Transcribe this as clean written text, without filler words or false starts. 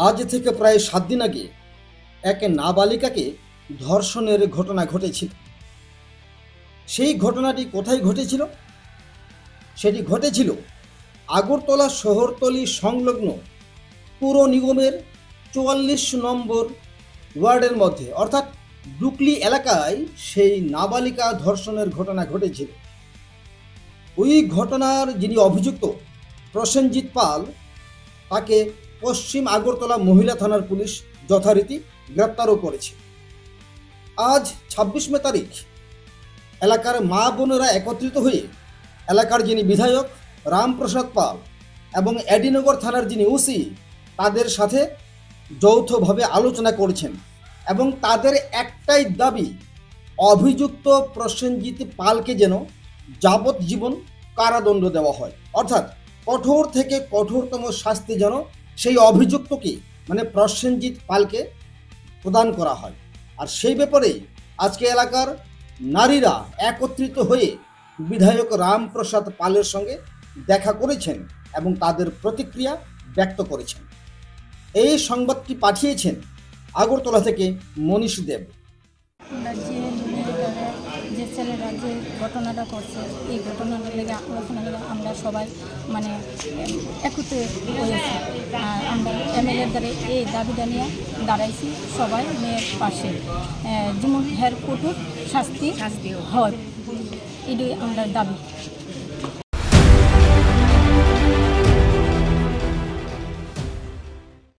আজ থেকে প্রায় 7 দিন আগে এক নাবালিকাকে ধর্ষণের ঘটনা ঘটেছিল। সেই ঘটনাটি কোথায় ঘটেছিল? সেটি ঘটেছিল আগরতলা শহরতলি সংলগ্ন পুর নিগমের 44 নম্বর ওয়ার্ডের মধ্যে, অর্থাৎ ডুকলি এলাকায় সেই নাবালিকা ধর্ষণের ঘটনা ঘটেছিল। ওই ঘটনার যিনি অভিযুক্ত প্রসেনজিৎ পাল, তাকে পশ্চিম আগরতলা মহিলা থানার পুলিশ যথারীতি গ্রেপ্তারও করেছে। আজ 26 মে তারিখ এলাকার মা বোনেরা একত্রিত হয়ে এলাকার যিনি বিধায়ক রামপ্রসাদ পাল এবং এডিনগর থানার যিনি ওসি, তাদের সাথে যৌথভাবে আলোচনা করেছেন এবং তাদের একটাই দাবি, অভিযুক্ত প্রসেনজিৎ পালকে যেন যাবজ্জীবন কারাদণ্ড দেওয়া হয়, অর্থাৎ কঠোর থেকে কঠোরতম শাস্তি যেন সেই অভিযুক্তকে মানে প্রসেনজিৎ পালকে প্রদান করা হয়। আর সেই ব্যাপারে আজকে এলাকার নারীরা একত্রিত হয়ে বিধায়ক রামপ্রসাদ পালের সঙ্গে দেখা করেছেন এবং তাদের প্রতিক্রিয়া ব্যক্ত করেছেন। এই সংবাদটি পাঠিয়েছেন আগরতলা থেকে মনীষ দেব। যে ছেলেরা যে ঘটনাটা করছে, এই ঘটনাটা লেগে আলোচনা লেগে আমরা সবাই মানে একত্রিত হয়েছি। আর আমরা এমএলএর দ্বারা এই দাবিটা নিয়ে দাঁড়াইছি সবাই মেয়ের পাশে, যেমন হের কঠোর শাস্তি হয়, এটাই আমরা দাবি।